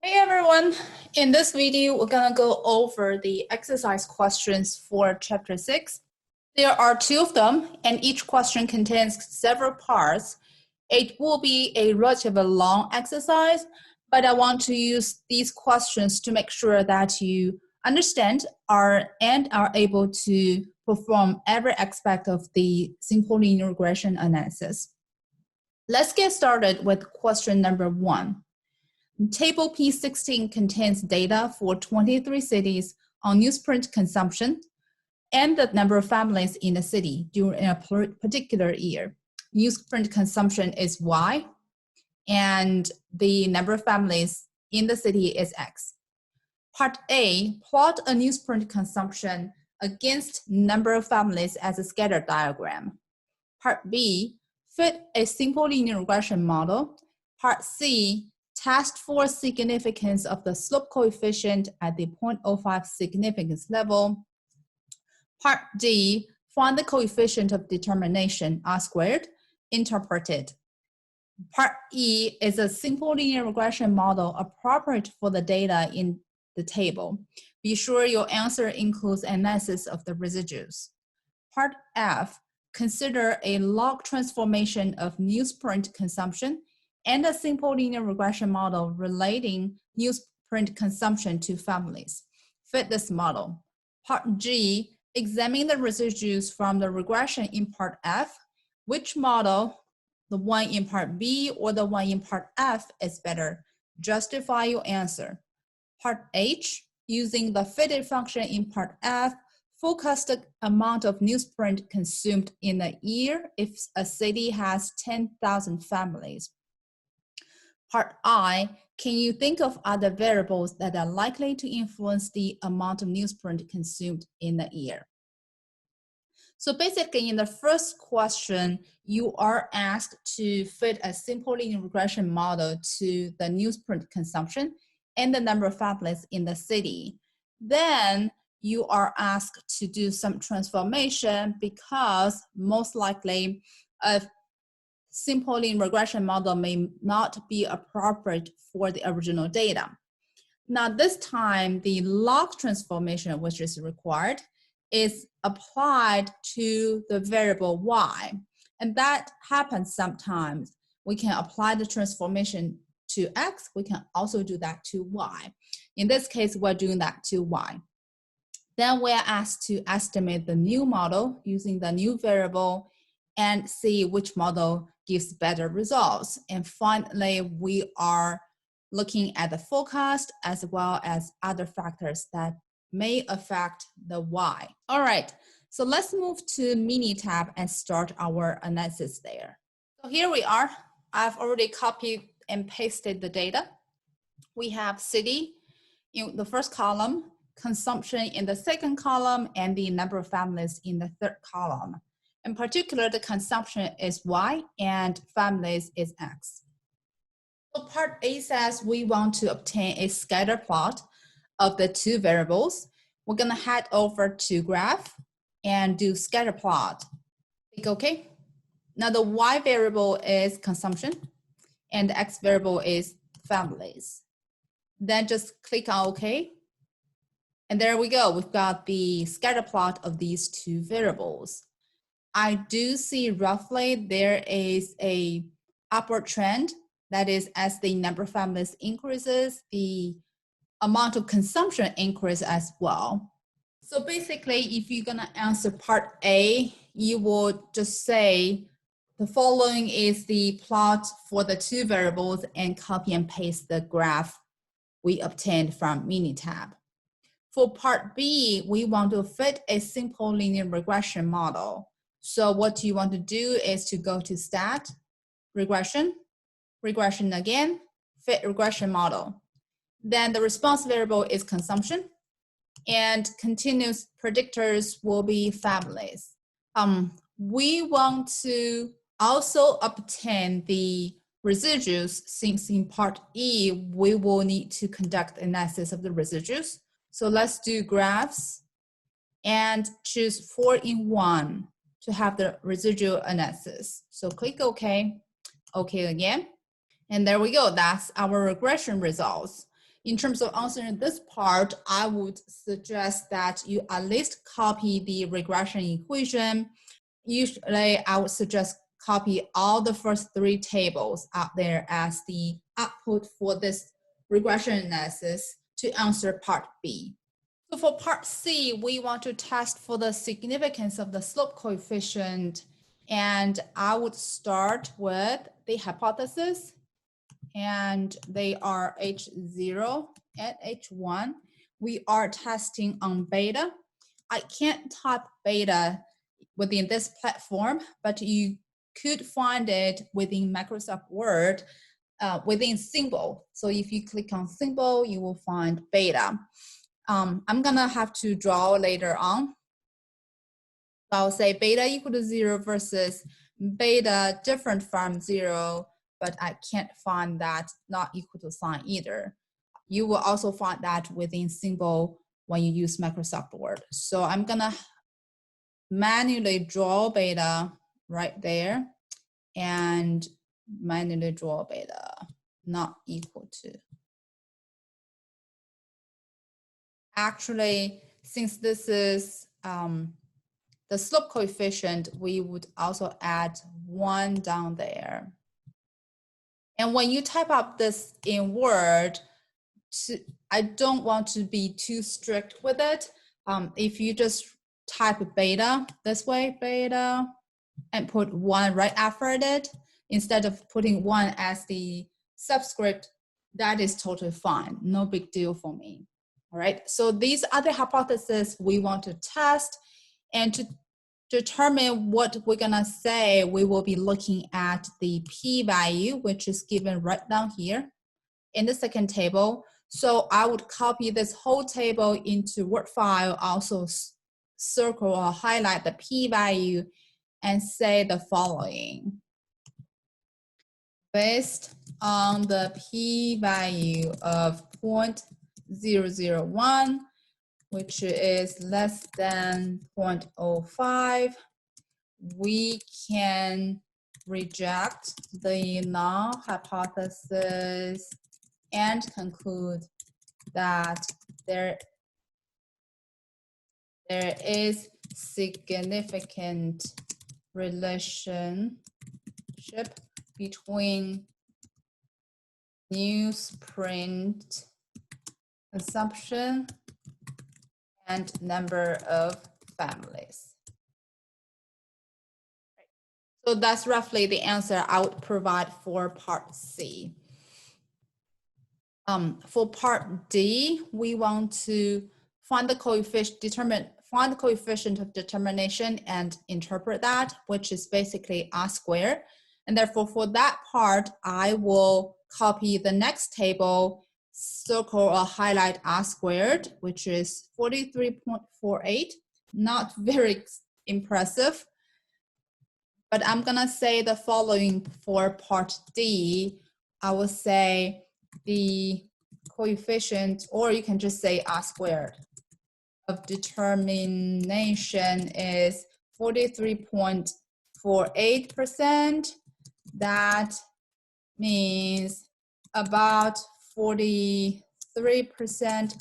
Hey everyone, in this video, we're gonna go over the exercise questions for chapter 6. There are 2 of them, and each question contains several parts. It will be a relatively long exercise, but I want to use these questions to make sure that you understand and are able to perform every aspect of the simple linear regression analysis. Let's get started with question number 1. Table P16 contains data for 23 cities on newsprint consumption and the number of families in the city during a particular year. Newsprint consumption is Y, and the number of families in the city is X. Part A, plot a newsprint consumption against number of families as a scatter diagram. Part B, fit a simple linear regression model. Part C, test for significance of the slope coefficient at the 0.05 significance level. Part D, find the coefficient of determination R squared, interpreted. Part E is a simple linear regression model appropriate for the data in the table. Be sure your answer includes analysis of the residues. Part F, consider a log transformation of newsprint consumption and a simple linear regression model relating newsprint consumption to families. Fit this model. Part G, examine the residues from the regression in part F. Which model, the one in part B or the one in part F, is better? Justify your answer. Part H, using the fitted function in part F, focus the amount of newsprint consumed in a year if a city has 10,000 families. Part I, can you think of other variables that are likely to influence the amount of newsprint consumed in a year? So basically, in the first question, you are asked to fit a simple linear regression model to the newsprint consumption and the number of families in the city. Then you are asked to do some transformation because most likely a simple linear regression model may not be appropriate for the original data. Now this time, the log transformation, which is required, is applied to the variable y. And that happens sometimes. We can apply the transformation to x. We can also do that to y. In this case, we're doing that to y. Then we're asked to estimate the new model using the new variable and see which model gives better results. And finally, we are looking at the forecast as well as other factors that may affect the y. All right, so let's move to Minitab and start our analysis there. So here we are. I've already copied and pasted the data. We have city in the first column, consumption in the second column, and the number of families in the third column. In particular, the consumption is Y and families is X. So part A says we want to obtain a scatter plot of the 2 variables. We're gonna head over to graph and do scatter plot. Click OK. Now the Y variable is consumption and the X variable is families. Then just click on OK. And there we go. We've got the scatter plot of these 2 variables. I do see roughly there is a upward trend. That is, as the number of families increases, the amount of consumption increases as well. So basically, if you're gonna answer part A, you would just say the following is the plot for the 2 variables and copy and paste the graph we obtained from Minitab. For part B, we want to fit a simple linear regression model. So what you want to do is to go to stat, regression, regression again, fit regression model. Then the response variable is consumption, and continuous predictors will be families. We want to also obtain the residues, since in part E, we will need to conduct analysis of the residues. So let's do graphs and choose 4-in-1 to have the residual analysis. So click OK, OK again. And there we go, that's our regression results. in terms of answering this part, I would suggest that you at least copy the regression equation. Usually, I would suggest copy all the first 3 tables out there as the output for this regression analysis to answer part B. So for part C, we want to test for the significance of the slope coefficient. And I would start with the hypothesis. And they are H0 and H1. We are testing on beta. I can't type beta within this platform, but you could find it within Microsoft Word within symbol. So if you click on symbol, you will find beta. I'm gonna have to draw later on. I'll say beta equal to 0 versus beta different from 0, but I can't find that not equal to sign either. You will also find that within symbol when you use Microsoft Word. So I'm gonna manually draw beta right there and manually draw beta not equal to. Actually, since this is the slope coefficient, we would also add 1 down there. And when you type up this in Word, I don't want to be too strict with it. If you just type beta this way, beta, and put 1 right after it, instead of putting 1 as the subscript, that is totally fine. No big deal for me. All right, so these are the hypotheses we want to test, and to determine what we're gonna say, we will be looking at the p-value, which is given right down here in the second table. So I would copy this whole table into Word file, also circle or highlight the p-value and say the following. Based on the p-value of 0.001, which is less than 0.05, we can reject the null hypothesis and conclude that there is significant relationship between newsprint consumption and number of families. So that's roughly the answer I would provide for part C. For part D, we want to find the coefficient of determination and interpret that, which is basically R squared. And therefore, for that part, I will copy the next table, circle or highlight R squared, which is 43.48. Not very impressive, but I'm gonna say the following for part D. I will say the coefficient, or you can just say R squared, of determination is 43.48%. That means about 43%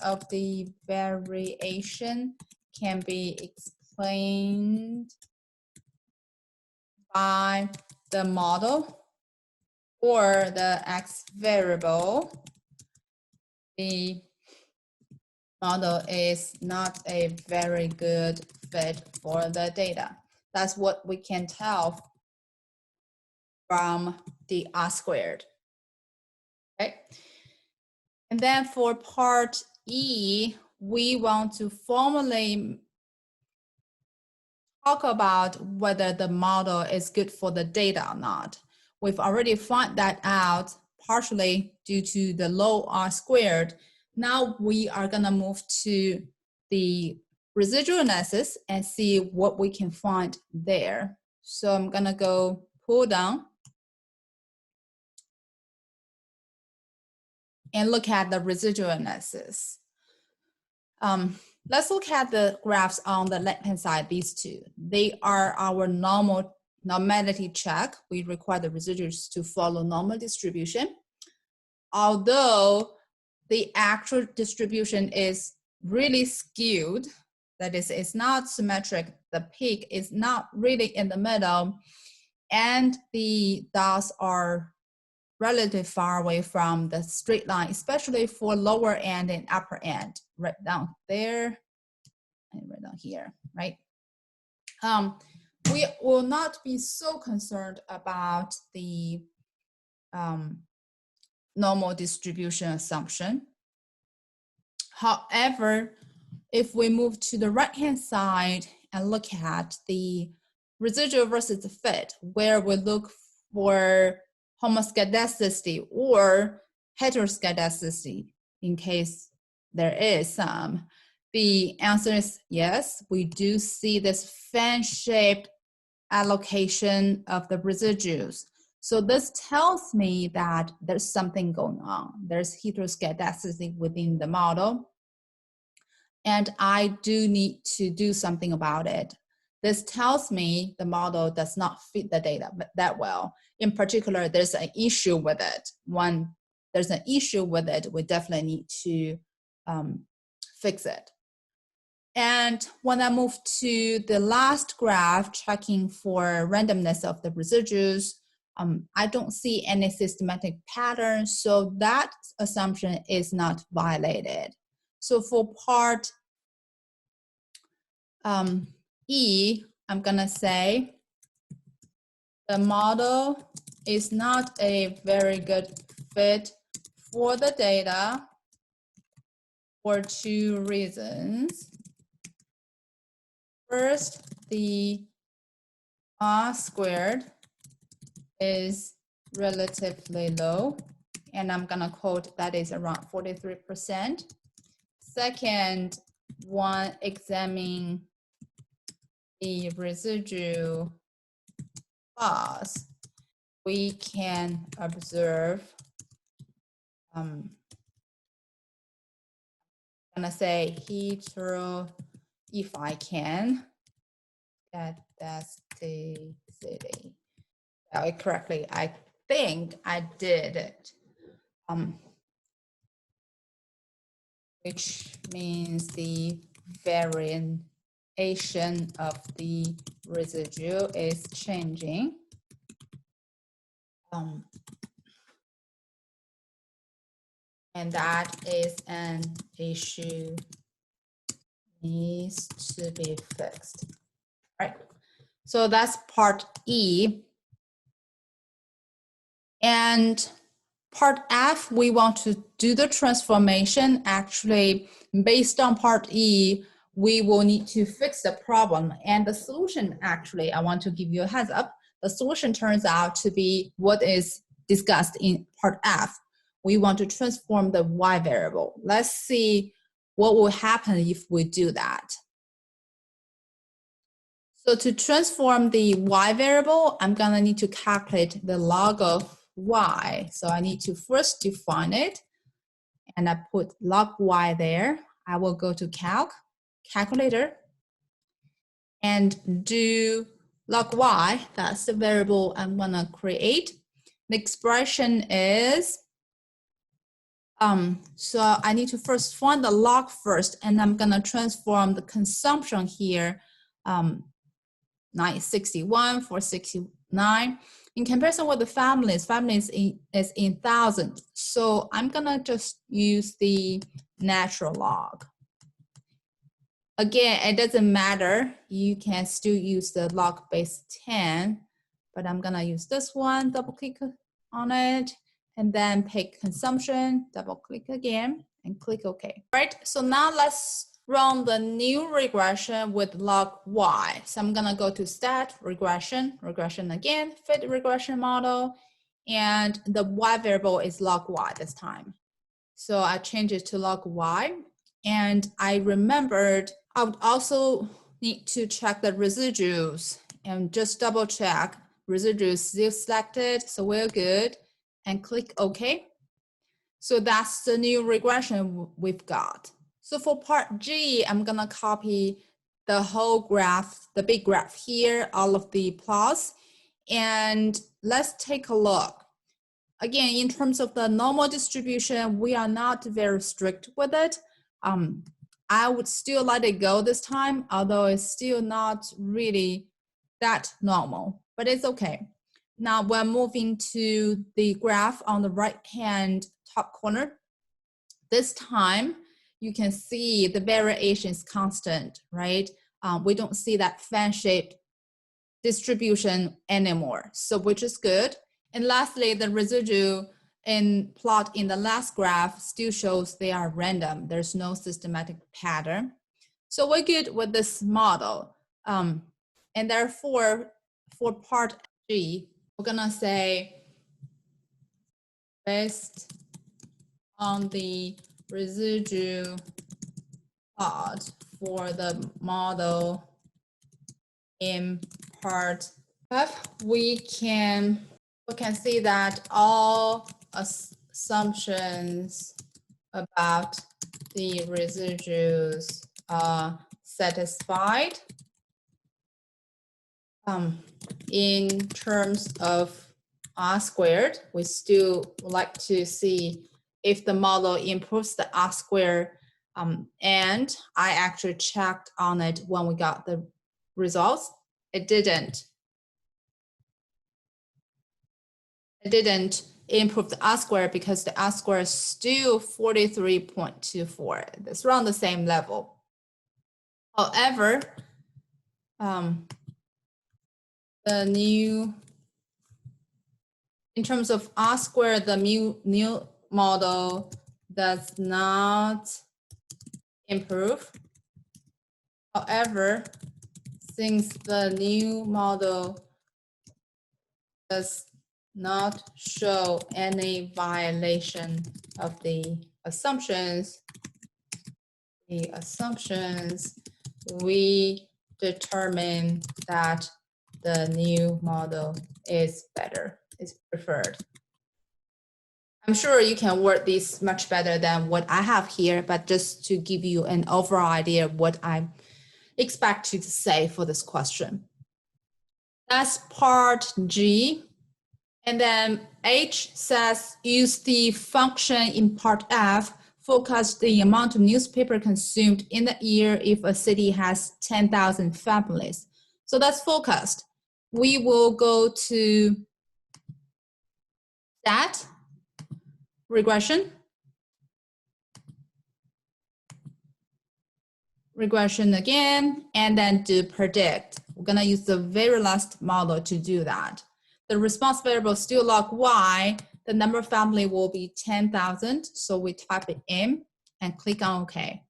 of the variation can be explained by the model or the X variable. The model is not a very good fit for the data. That's what we can tell from the R squared. Okay. And then for part E, we want to formally talk about whether the model is good for the data or not. We've already found that out partially due to the low R squared. Now we are gonna move to the residual analysis and see what we can find there. So I'm gonna go pull down and look at the residual analysis. Let's look at the graphs on the left-hand side, these two. They are our normality check. We require the residuals to follow normal distribution. Although the actual distribution is really skewed. That is, it's not symmetric. The peak is not really in the middle, and the dots are relatively far away from the straight line, especially for lower end and upper end, right down there and right down here, right? We will not be so concerned about the normal distribution assumption. However, if we move to the right-hand side and look at the residual versus the fit, where we look for homoscedasticity or heteroscedasticity, in case there is some, the answer is yes, we do see this fan-shaped allocation of the residuals. So this tells me that there's something going on. There's heteroscedasticity within the model, and I do need to do something about it. This tells me the model does not fit the data that well. In particular, there's an issue with it. When there's an issue with it, we definitely need to fix it. And when I move to the last graph, checking for randomness of the residuals, I don't see any systematic pattern, so that assumption is not violated. So for part E, I'm gonna say the model is not a very good fit for the data for two reasons. First, the R squared is relatively low, and I'm gonna quote that is around 43%. Second, when examining the residual class, we can observe, I'm gonna say hetero, if I can, that's the city. Correctly, I think I did it. Which means the variation of the residue is changing. And that is an issue needs to be fixed. Right. So that's part E. And part F, we want to do the transformation. Actually, based on part E, we will need to fix the problem. And the solution, actually, I want to give you a heads up. The solution turns out to be what is discussed in part F. We want to transform the Y variable. Let's see what will happen if we do that. So to transform the Y variable, I'm gonna need to calculate the log of Y. So I need to first define it, and I put log Y there. I will go to calculator, and do log Y. That's the variable I'm gonna create. The expression is, so I need to first find the log first, and I'm gonna transform the consumption here, 961 for 69. In comparison with the families is in thousand. So I'm gonna just use the natural log. Again, it doesn't matter. You can still use the log base 10, but I'm gonna use this one, double click on it, and then pick consumption, double click again, and click OK. Right, so now let's run the new regression with log Y. So I'm gonna go to stat, regression again, fit regression model, and the Y variable is log Y this time. So I change it to log Y, and I remembered I would also need to check the residuals and just double check residuals still selected, so we're good, and click OK. So that's the new regression we've got. So for part G, I'm gonna copy the whole graph, the big graph here, all of the plots, and let's take a look. again, in terms of the normal distribution, we are not very strict with it. I would still let it go this time, although it's still not really that normal, but it's okay. Now we're moving to the graph on the right-hand top corner. This time, you can see the variation is constant, right? We don't see that fan-shaped distribution anymore, so which is good. And lastly, the residue in plot in the last graph still shows they are random. There's no systematic pattern. So we're good with this model. And therefore, for part G, we're gonna say based on the residue plot for the model in part F, we can see that all assumptions about the residues are satisfied. In terms of R squared, we still like to see if the model improves the R squared, and I actually checked on it when we got the results. It didn't improve the R squared because the R squared is still 43.24. That's around the same level. However, the new, in terms of R squared, the new model does not improve. However, since the new model does not show any violation of the assumptions, we determine that the new model is better, is preferred. I'm sure you can word this much better than what I have here, but just to give you an overall idea of what I expect you to say for this question. That's part G. And then H says, use the function in part F, forecast the amount of newspaper consumed in the year if a city has 10,000 families. So that's forecast. We will go to that, regression again, and then do predict. We're gonna use the very last model to do that. The response variable is still log y. The number of family will be 10,000. So we type it in and click on OK.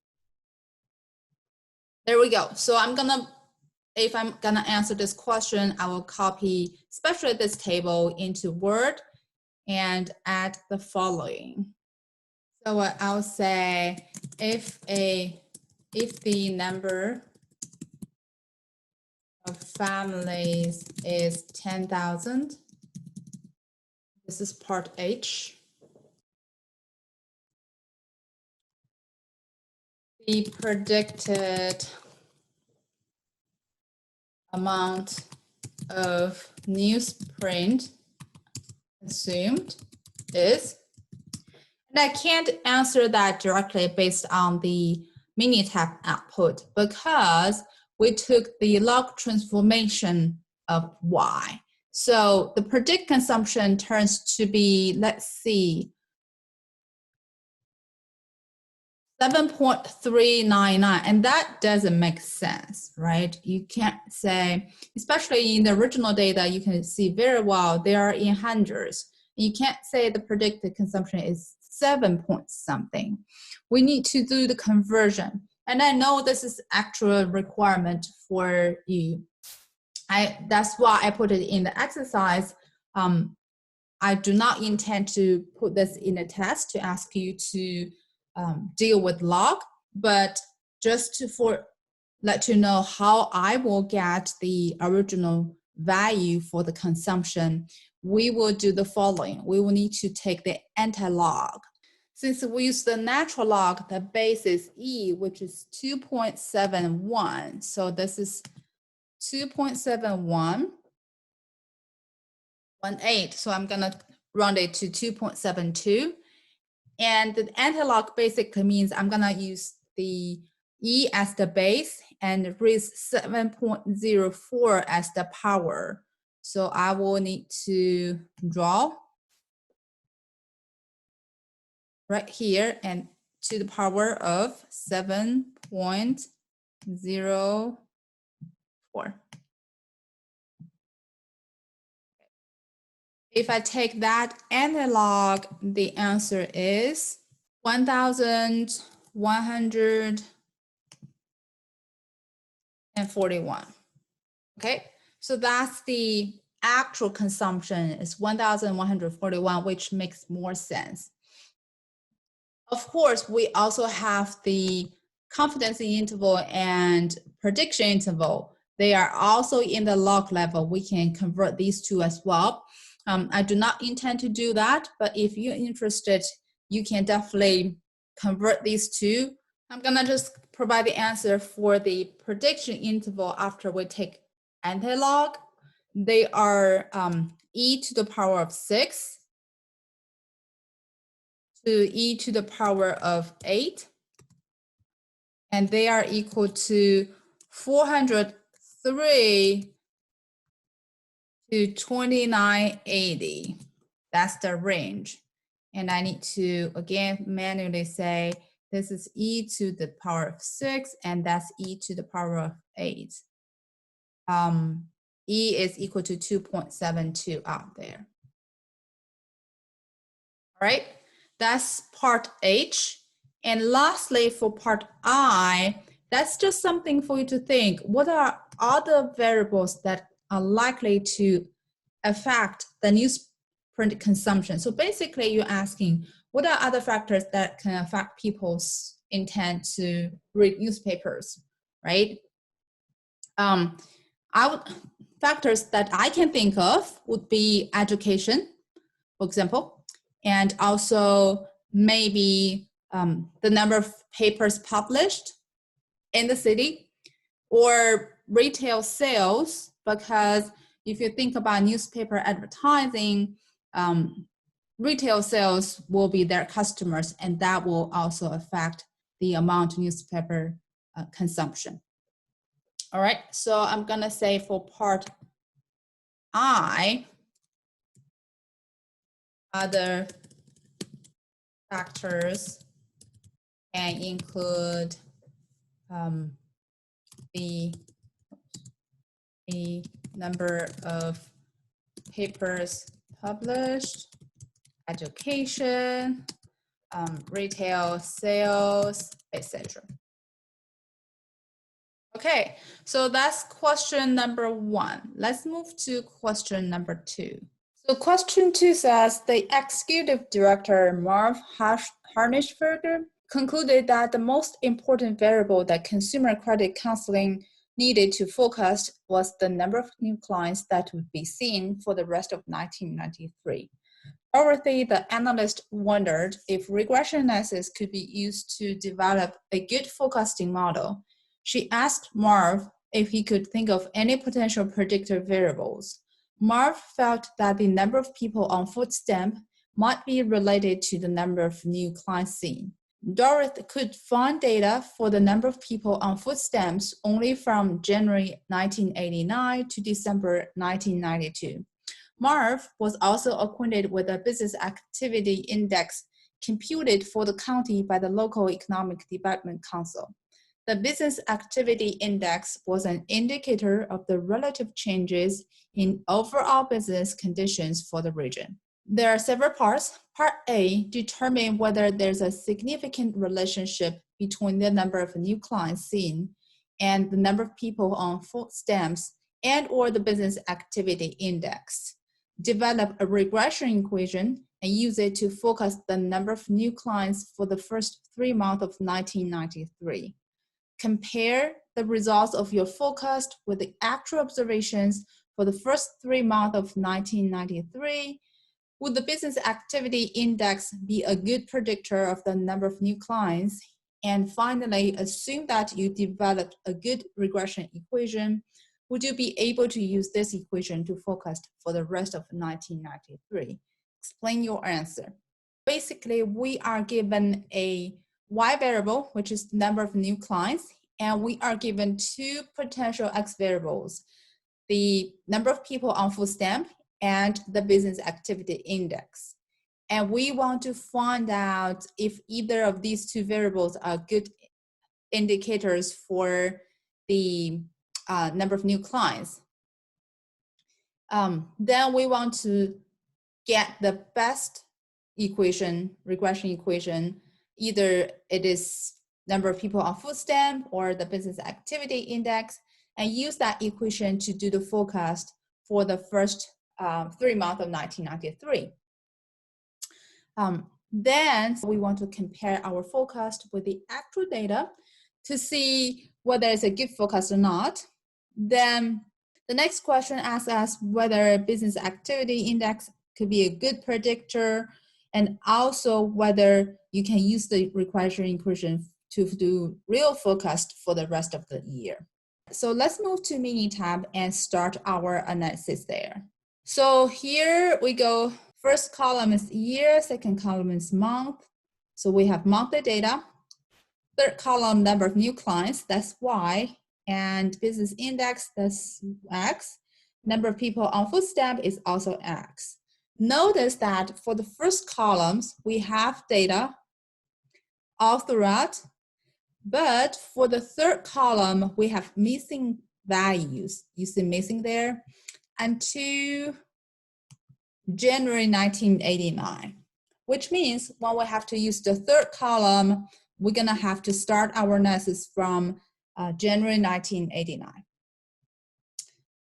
There we go. So if I'm gonna answer this question, I will copy, especially this table, into Word and add the following. So I'll say if the number of families is 10,000, this is part H. The predicted amount of newsprint consumed is, and I can't answer that directly based on the Minitab output because we took the log transformation of y. So the predict consumption turns to be, let's see, 7.399, and that doesn't make sense, right? You can't say, especially in the original data, you can see very well they are in hundreds. You can't say the predicted consumption is 7 point something. We need to do the conversion. And I know this is actual requirement for you. That's why I put it in the exercise. I do not intend to put this in a test to ask you to deal with log, but just to let you know how I will get the original value for the consumption, we will do the following. We will need to take the anti-log. Since we use the natural log, the base is E, which is 2.71. So this is 2.7118. So I'm gonna rounded to 2.72. And the anti-log basically means I'm gonna use the E as the base and raise 7.04 as the power. So I will need to draw right here and to the power of 7.04. If I take that analog, the answer is 1,141. Okay, so that's the actual consumption is 1,141, which makes more sense. Of course, we also have the confidence interval and prediction interval. They are also in the log level. We can convert these two as well. I do not intend to do that, but if you're interested, you can definitely convert these two. I'm gonna just provide the answer for the prediction interval after we take anti-log. They are e to the power of 6 to e to the power of 8. And they are equal to 403 to 2980. That's the range. And I need to, again, manually say, this is e to the power of 6, and that's e to the power of 8. E is equal to 2.72 out there. All right, that's part H. And lastly, for part I, that's just something for you to think. What are other variables that are likely to affect the newsprint consumption? So basically, you're asking, what are other factors that can affect people's intent to read newspapers, right? Factors that I can think of would be education, for example, and also maybe the number of papers published in the city, or retail sales, because if you think about newspaper advertising, retail sales will be their customers, and that will also affect the amount of newspaper consumption. All right, so I'm gonna say for part I, other factors can include the number of papers published, education, retail sales, etc. Okay, so that's question number 1. Let's move to question number 2. So question 2 says the executive director, Marv Harnischberger, concluded that the most important variable that consumer credit counseling needed to focus was the number of new clients that would be seen for the rest of 1993. Dorothy, the analyst, wondered if regression analysis could be used to develop a good forecasting model. She asked Marv if he could think of any potential predictor variables. Marv felt that the number of people on food stamp might be related to the number of new clients seen. Dorothy could find data for the number of people on food stamps only from January 1989 to December 1992. Marv was also acquainted with the business activity index computed for the county by the local economic development council. The business activity index was an indicator of the relative changes in overall business conditions for the region. There are several parts. Part A determines whether there's a significant relationship between the number of new clients seen and the number of people on food stamps and or the business activity index. Develop a regression equation and use it to focus the number of new clients for the first 3 months of 1993. Compare the results of your forecast with the actual observations for the first 3 months of 1993. Would the business activity index be a good predictor of the number of new clients? And finally, assume that you developed a good regression equation. Would you be able to use this equation to forecast for the rest of 1993? explain your answer. Basically, we are given a Y variable, which is the number of new clients, and we are given two potential X variables, the number of people on food stamp and the business activity index. And we want to find out if either of these two variables are good indicators for the number of new clients. Then we want to get the best equation, regression equation, either it is number of people on food stamp or the business activity index, and use that equation to do the forecast for the first 3 months of 1993. Then we want to compare our forecast with the actual data to see whether it's a good forecast or not. Then the next question asks us whether business activity index could be a good predictor, and also whether you can use the regression equation to do real forecast for the rest of the year. So let's move to Minitab and start our analysis there. So here we go. First column is year, second column is month. So we have monthly data. Third column, number of new clients, that's Y, and business index, that's X. Number of people on food stamp is also X. Notice that for the first columns, we have data all throughout, but for the third column, we have missing values. You see missing there until January 1989, which means when we have to use the third column, we're gonna have to start our analysis from January 1989.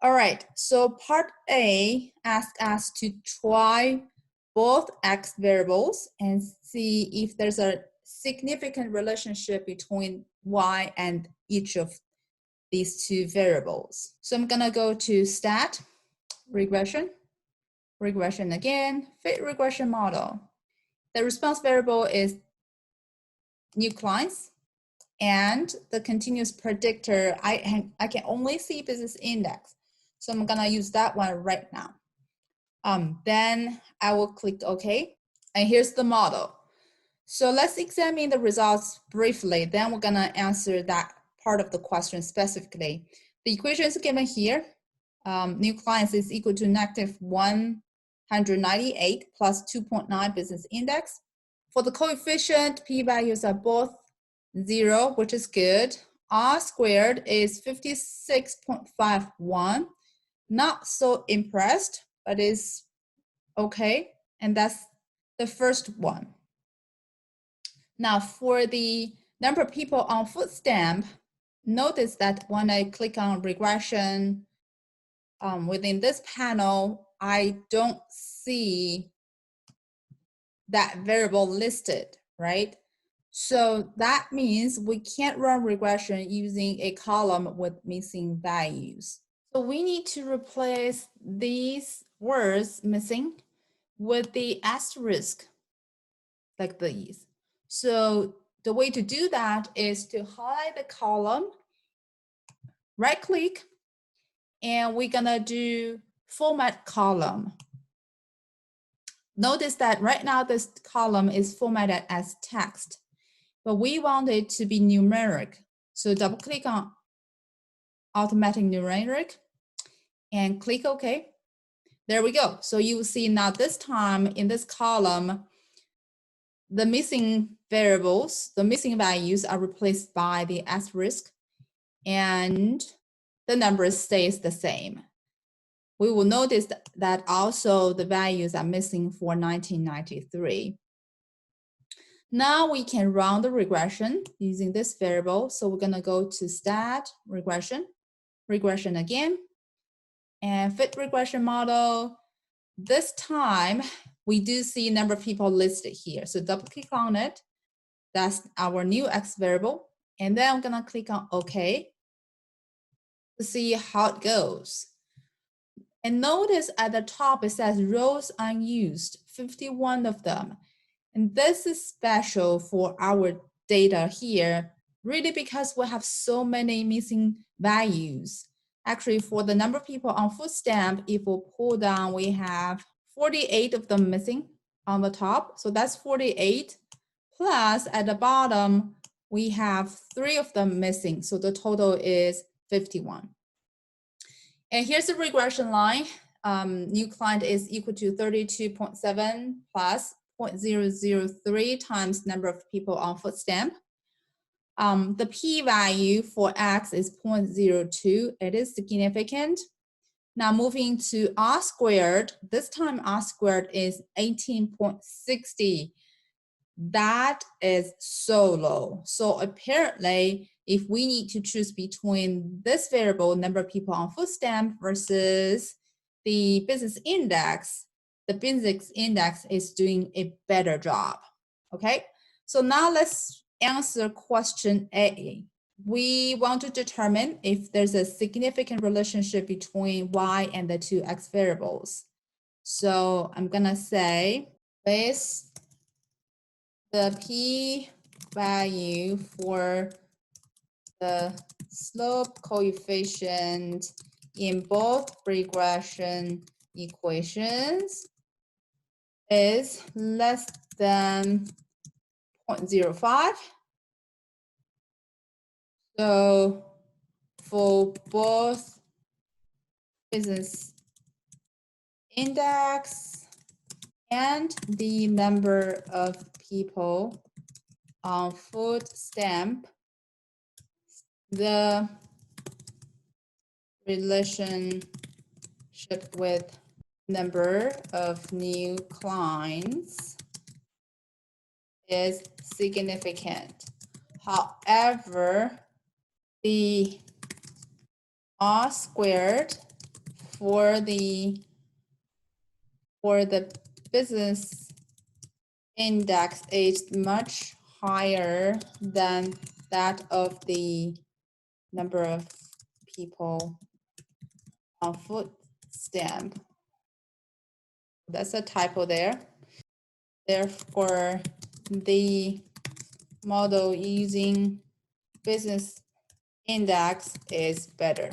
All right, so part A asks us to try both X variables and see if there's a significant relationship between Y and each of these two variables. So I'm gonna go to stat, regression, regression again, fit regression model. The response variable is new clients, and the continuous predictor, I can only see business index. So I'm gonna use that one right now. Then I will click OK, and here's the model. So let's examine the results briefly, then we're gonna answer that part of the question specifically. The equation is given here. New clients is equal to negative 198 plus 2.9 business index. For the coefficient, p-values are both 0, which is good. R squared is 56.51. Not so impressed, but is okay. And that's the first one. Now for the number of people on food stamp, notice that when I click on regression within this panel, I don't see that variable listed, right? So that means we can't run regression using a column with missing values. So we need to replace these words missing with the asterisk like these. So the way to do that is to highlight the column, right click, and we're gonna do format column. Notice that right now this column is formatted as text, but we want it to be numeric. So double click on automatic numeric and click OK. There we go. So you will see now this time in this column, the missing variables, the missing values are replaced by the asterisk, and the number stays the same. We will notice that also the values are missing for 1993. Now we can run the regression using this variable. So we're gonna go to stat, regression, regression again, and fit regression model. This time, we do see number of people listed here. So double click on it. That's our new X variable. And then I'm gonna click on OK to see how it goes. And notice at the top, it says rows unused, 51 of them. And this is special for our data here, really because we have so many missing values. Actually, for the number of people on food stamp, if we pull down, we have 48 of them missing on the top. So that's 48 plus at the bottom, we have 3 of them missing. So the total is 51. And here's the regression line. New client is equal to 32.7 plus 0.003 times number of people on foot stamp. The p-value for x is 0.02. It is significant. Now moving to R squared, this time R squared is 18.60. That is so low. So apparently, if we need to choose between this variable, number of people on foot stamp, versus the business index, the business index is doing a better job. Okay, so now let's answer question A. We want to determine if there's a significant relationship between y and the two x variables. So I'm gonna say with the p-value for the slope coefficient in both regression equations is less than 0.05. So for both business index and the number of people on foot stamp, the relationship with number of new clients is significant. However, the R squared for the business index is much higher than that of the number of people on foot stamp. That's a typo there. Therefore, the model using business index is better.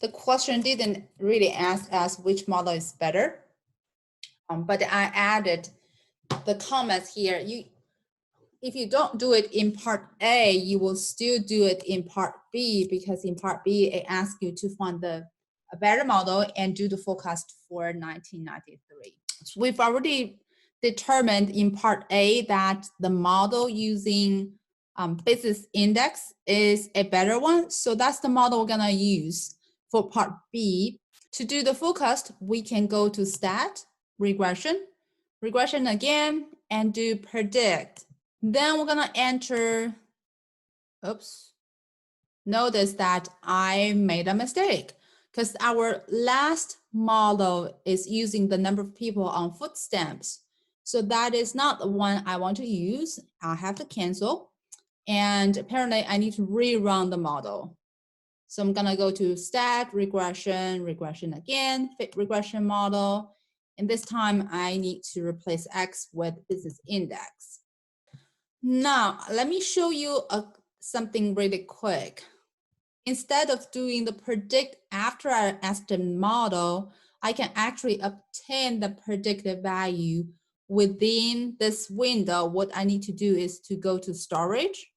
The question didn't really ask us which model is better, but I added the comments here. If you don't do it in part A, you will still do it in part B, because in part B, it asks you to find a better model and do the forecast for 1993. So we've already determined in part A that the model using business index is a better one. So that's the model we're gonna use for part B. To do the forecast, we can go to stat, regression again, and do predict. Then we're gonna enter, oops, notice that I made a mistake because our last model is using the number of people on foot stamps. So that is not the one I want to use. I have to cancel. And apparently I need to rerun the model. So I'm gonna go to stat, regression again, fit regression model. And this time I need to replace X with business index. Now, let me show you something really quick. Instead of doing the predict after I estimate model, I can actually obtain the predicted value within this window. What I need to do is to go to storage,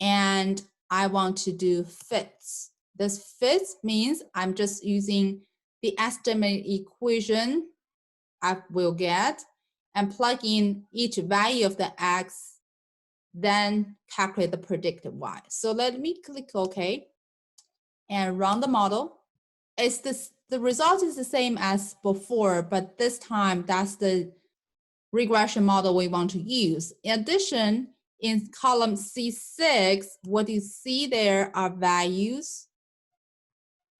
and I want to do fits. This fits means I'm just using the estimate equation I will get and plug in each value of the X, then calculate the predicted Y. So let me click OK and run the model. The result is the same as before, but this time that's the regression model we want to use. In addition, in column C6, what you see there are values,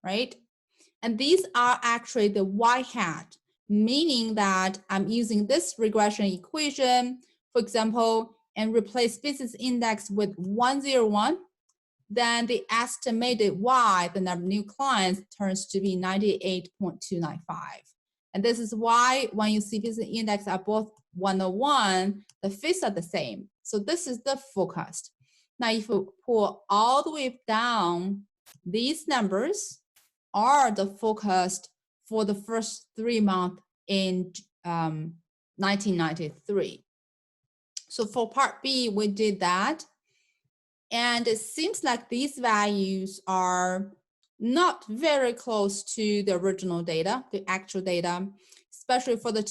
right? And these are actually the Y hat, meaning that I'm using this regression equation, for example, and replace business index with 101, then the estimated Y, the number of new clients, turns to be 98.295. And this is why when you see business index are both 101, the fits are the same. So this is the forecast. Now, if you pull all the way down, these numbers are the forecast for the first 3 months in 1993. So for part B, we did that. And it seems like these values are not very close to the original data, the actual data, especially for the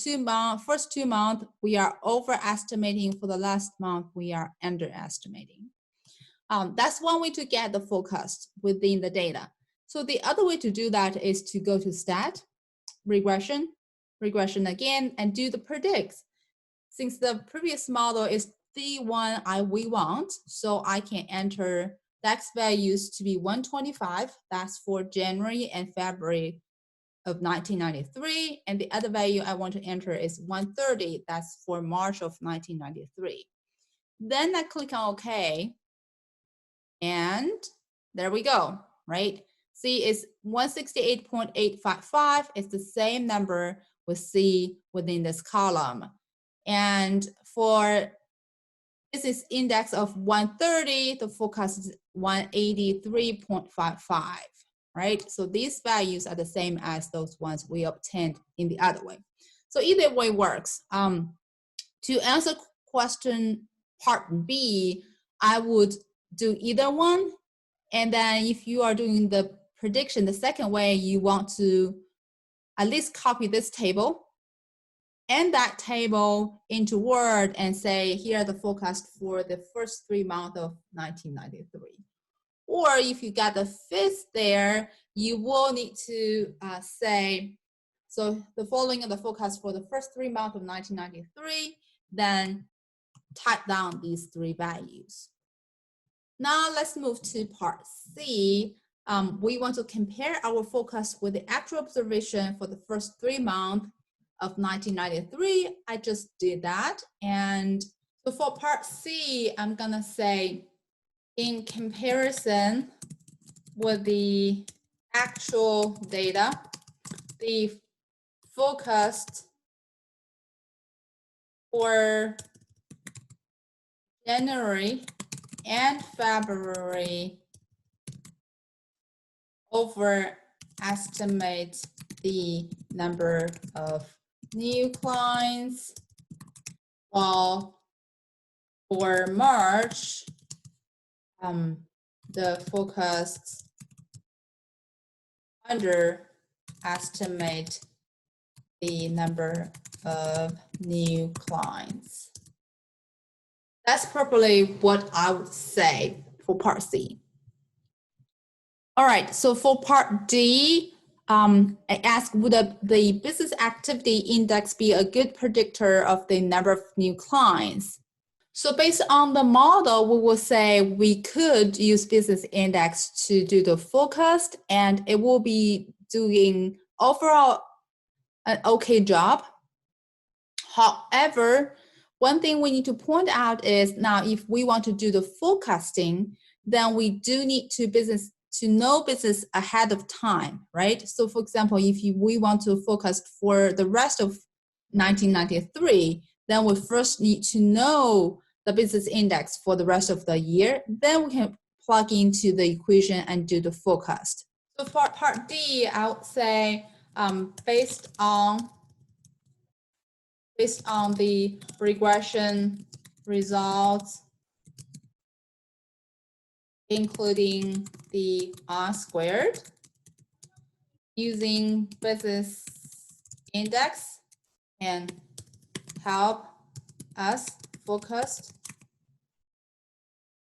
first 2 months, we are overestimating. For the last month, we are underestimating. That's one way to get the forecast within the data. So the other way to do that is to go to stat, regression again, and do the predicts. Since the previous model is the one we want, so I can enter the X values to be 125. That's for January and February of 1993. And the other value I want to enter is 130. That's for March of 1993. Then I click on OK. And there we go, right? See, it's 168.855. It's the same number we see within this column. And for business index of 130, the forecast is 183.55, right? So these values are the same as those ones we obtained in the other way. So either way works. To answer question part B, I would do either one. And then if you are doing the prediction the second way, you want to at least copy this table and that table into Word and say, here are the forecast for the first 3 months of 1993. Or if you got the fifth there, you will need to say, so the following are the forecast for the first 3 months of 1993, then type down these 3 values. Now let's move to part C. We want to compare our forecast with the actual observation for the first 3 months of 1993. I just did that. And so for part C, I'm gonna say, in comparison with the actual data, the forecast for January and February overestimate the number of new clients, while for March, the forecasts underestimate the number of new clients. That's probably what I would say for part C. All right, so for part D, I asked, would the business activity index be a good predictor of the number of new clients? So based on the model, we will say we could use business index to do the forecast, and it will be doing overall an okay job. However, one thing we need to point out is now if we want to do the forecasting, then we do need to know business ahead of time, right? So for example, if we want to forecast for the rest of 1993, then we first need to know the business index for the rest of the year. Then we can plug into the equation and do the forecast. So for part D, I would say based on the regression results, including the R-squared, using business index and help us focus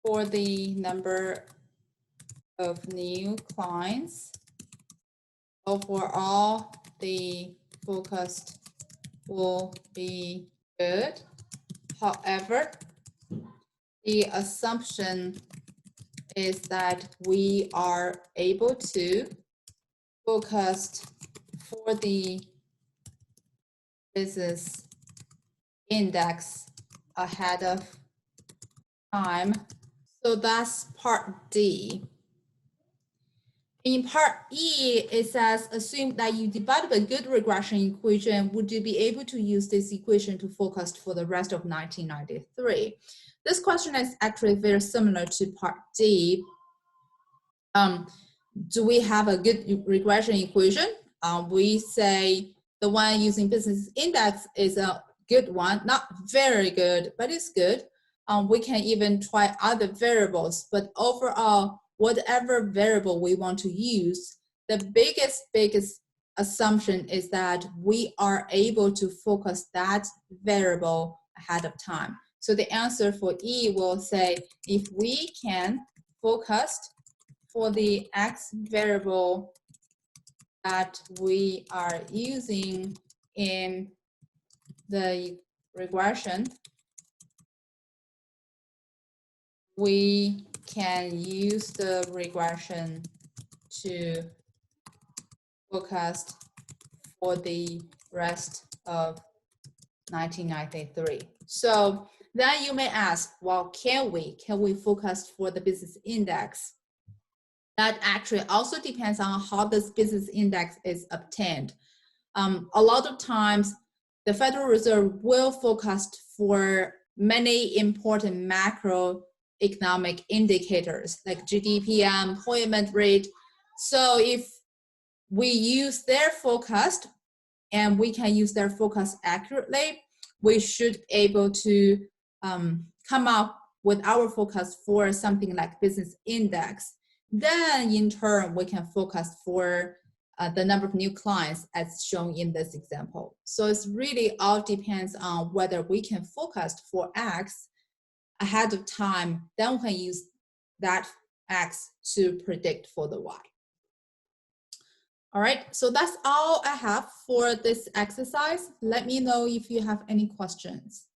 for the number of new clients. Overall, the forecast will be good. However, the assumption is that we are able to forecast for the business index ahead of time. So that's part D. In part E, it says, assume that you develop a good regression equation. Would you be able to use this equation to forecast for the rest of 1993? This question is actually very similar to part D. Do we have a good regression equation? We say the one using business index is a good one, not very good, but it's good. We can even try other variables, but overall, whatever variable we want to use, the biggest assumption is that we are able to focus that variable ahead of time. So the answer for E will say, if we can focus for the X variable that we are using in the regression, we can use the regression to forecast for the rest of 1993. So then you may ask, well, can we forecast for the business index? That actually also depends on how this business index is obtained. A lot of times, the Federal Reserve will forecast for many important macroeconomic indicators like GDP, employment rate. So if we use their forecast and we can use their forecast accurately, we should be able to come up with our forecast for something like business index. Then in turn, we can forecast for the number of new clients as shown in this example. So it's really all depends on whether we can forecast for X ahead of time, then we can use that X to predict for the Y. All right, so that's all I have for this exercise. Let me know if you have any questions.